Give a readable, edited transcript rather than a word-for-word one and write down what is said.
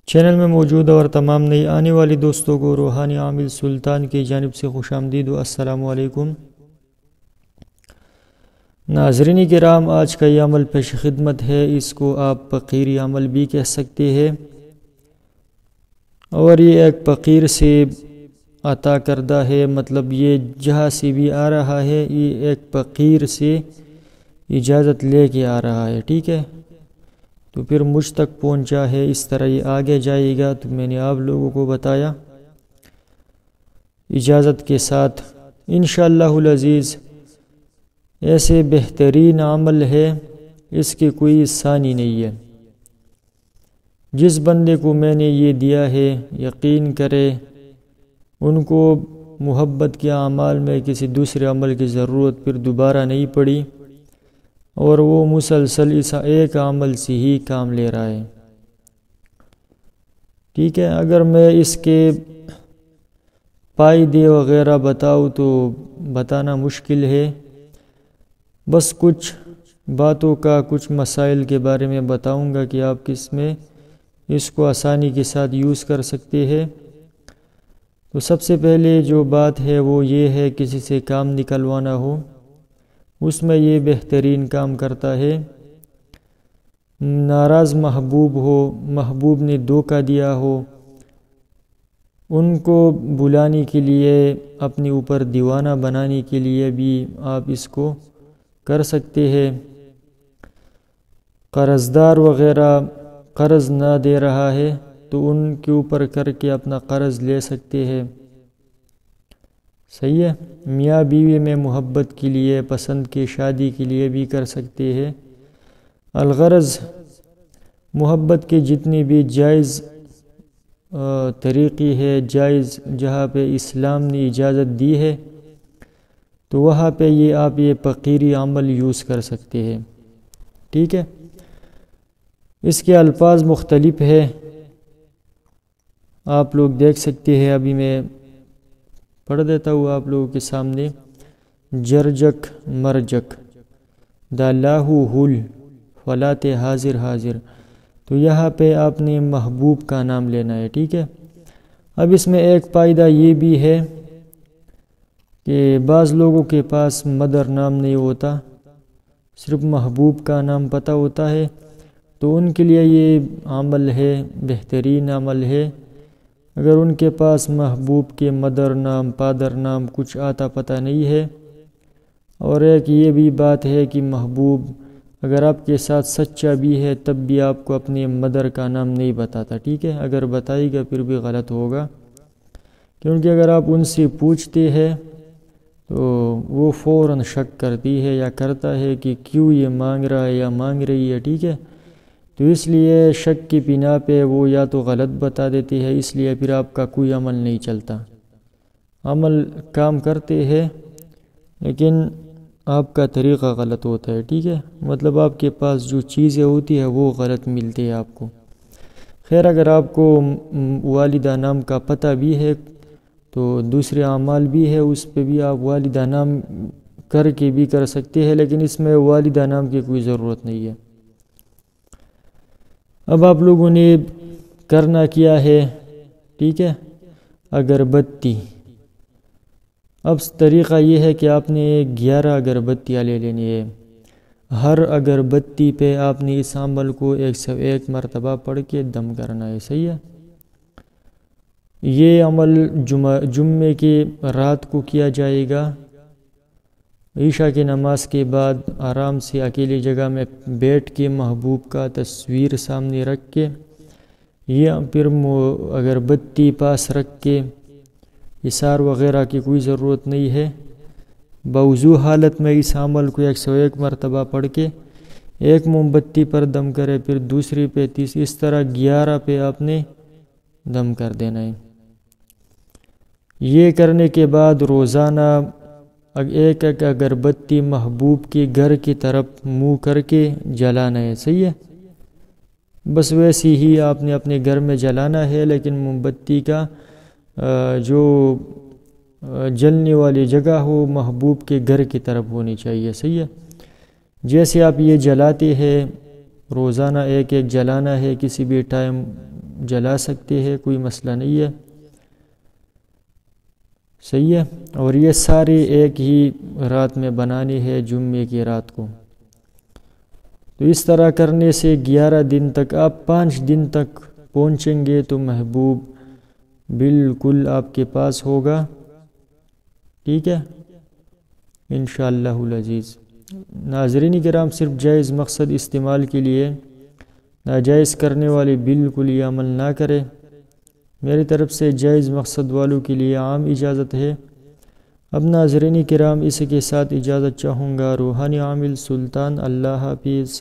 Channel میں موجود اور تمام نئی آنے والی دوستوں کو روحانی عامل سلطان کی جانب سے خوش آمدید و السلام علیکم۔ ناظرین کرام، آج کا یہ عمل پیش خدمت ہے، اس کو آپ فقیری عمل بھی کہہ سکتے ہیں، اور یہ ایک فقیر سے عطا کردہ ہے، مطلب یہ جہاں سے بھی آ رہا ہے یہ ایک فقیر سے اجازت لے کے آ رہا ہے، ٹھیک ہے، تو پھر مجھ تک پہنچا ہے، اس طرح یہ آگے جائے گا، تو میں نے آپ لوگوں کو بتایا اجازت کے ساتھ انشاءاللہ العزیز۔ ایسے بہترین عمل ہے، اس کی کوئی ثانی نہیں ہے۔ جس بندے کو میں نے یہ دیا ہے یقین کرے، ان کو محبت کے اعمال میں کسی دوسرے عمل کی ضرورت پھر دوبارہ نہیں پڑی، اور وہ مسلسل اس ایک عمل سے ہی کام لے رہا ہے، ٹھیک ہے۔ اگر میں اس کے فائدے وغیرہ بتاؤں تو بتانا مشکل ہے، بس کچھ باتوں کا، کچھ مسائل کے بارے میں بتاؤں گا کہ آپ کس میں اس کو آسانی کے ساتھ یوز کر سکتے ہیں۔ تو سب سے پہلے جو بات ہے وہ یہ ہے، کسی سے کام نکلوانا ہو اس میں یہ بہترین کام کرتا ہے۔ ناراض محبوب ہو، محبوب نے دھوکہ دیا ہو، ان کو بلانے کے لیے، اپنے اوپر دیوانہ بنانے کے لیے بھی آپ اس کو کر سکتے ہیں۔ قرض دار وغیرہ قرض نہ دے رہا ہے تو ان کے اوپر کر کے اپنا قرض لے سکتے ہیں، صحیح ہے۔ میاں بیوی میں محبت کے لیے، پسند کی شادی کے لیے بھی کر سکتے ہیں۔ الغرض محبت کے جتنی بھی جائز طریقے ہے، جائز جہاں پہ اسلام نے اجازت دی ہے تو وہاں پہ یہ آپ یہ فقیری عمل یوز کر سکتے ہیں، ٹھیک ہے۔ اس کے الفاظ مختلف ہے، آپ لوگ دیکھ سکتے ہیں، ابھی میں پڑھ دیتا ہوں آپ لوگوں کے سامنے۔ جرجک مرجک دا لاہو ہل فلات حاضر حاضر، تو یہاں پہ آپ نے محبوب کا نام لینا ہے، ٹھیک ہے۔ اب اس میں ایک فائدہ یہ بھی ہے کہ بعض لوگوں کے پاس مدر نام نہیں ہوتا، صرف محبوب کا نام پتہ ہوتا ہے، تو ان کے لیے یہ عمل ہے، بہترین عمل ہے۔ اگر ان کے پاس محبوب کے مدر نام، فادر نام کچھ آتا پتہ نہیں ہے، اور ایک یہ بھی بات ہے کہ محبوب اگر آپ کے ساتھ سچا بھی ہے تب بھی آپ کو اپنے مدر کا نام نہیں بتاتا، ٹھیک ہے۔ اگر بتائے گا پھر بھی غلط ہوگا، کیونکہ اگر آپ ان سے پوچھتے ہیں تو وہ فوراً شک کرتی ہے یا کرتا ہے کہ کیوں یہ مانگ رہا ہے یا مانگ رہی ہے، ٹھیک ہے۔ تو اس لیے شک کی بنا پہ وہ یا تو غلط بتا دیتی ہے، اس لیے پھر آپ کا کوئی عمل نہیں چلتا۔ عمل کام کرتے ہیں لیکن آپ کا طریقہ غلط ہوتا ہے، ٹھیک ہے، مطلب آپ کے پاس جو چیزیں ہوتی ہے وہ غلط ملتی ہے آپ کو۔ خیر، اگر آپ کو والدہ نام کا پتہ بھی ہے تو دوسرے اعمال بھی ہے، اس پہ بھی آپ والدہ نام کر کے بھی کر سکتے ہیں، لیکن اس میں والدہ نام کی کوئی ضرورت نہیں ہے۔ اب آپ لوگوں نے کرنا کیا ہے، ٹھیک ہے، اگربتی۔ اب طریقہ یہ ہے کہ آپ نے 11 اگربتیاں لے لینی ہے، ہر اگربتی پہ آپ نے اس عمل کو 101 مرتبہ پڑھ کے دم کرنا ہے، صحیح ہے۔ یہ عمل جمعے کی رات کو کیا جائے گا، عشاء کی نماز کے بعد آرام سے اکیلی جگہ میں بیٹھ کے محبوب کا تصویر سامنے رکھ کے، یہ پھر اگربتی پاس رکھ کے، اثار وغیرہ کی کوئی ضرورت نہیں ہے، بوضو حالت میں اس عمل کو 101 مرتبہ پڑھ کے ایک موم بتی پر دم کرے، پھر دوسری پہ، تیسری، اس طرح 11 پہ آپ نے دم کر دینا ہے۔ یہ کرنے کے بعد روزانہ ایک ایک اگربتی محبوب کے گھر کی طرف منہ کر کے جلانا ہے، صحیح ہے۔ بس ویسی ہی آپ نے اپنے گھر میں جلانا ہے، لیکن موم بتی کا جو جلنے والی جگہ ہو محبوب کے گھر کی طرف ہونی چاہیے، صحیح ہے۔ جیسے آپ یہ جلاتے ہیں، روزانہ ایک ایک جلانا ہے، کسی بھی ٹائم جلا سکتے ہیں، کوئی مسئلہ نہیں ہے، صحیح ہے۔ اور یہ سارے ایک ہی رات میں بنانے ہیں، جمعے کی رات کو۔ تو اس طرح کرنے سے 11 دن تک، آپ 5 دن تک پہنچیں گے تو محبوب بالکل آپ کے پاس ہوگا، ٹھیک ہے، انشاءاللہ العزیز۔ ناظرین کرام، صرف جائز مقصد استعمال کے لیے، ناجائز کرنے والے بالکل یہ عمل نہ کرے۔ میری طرف سے جائز مقصد والوں کے لیے عام اجازت ہے۔ اب ناظرین کرام، اسی کے ساتھ اجازت چاہوں گا۔ روحانی عامل سلطان، اللہ حافظ۔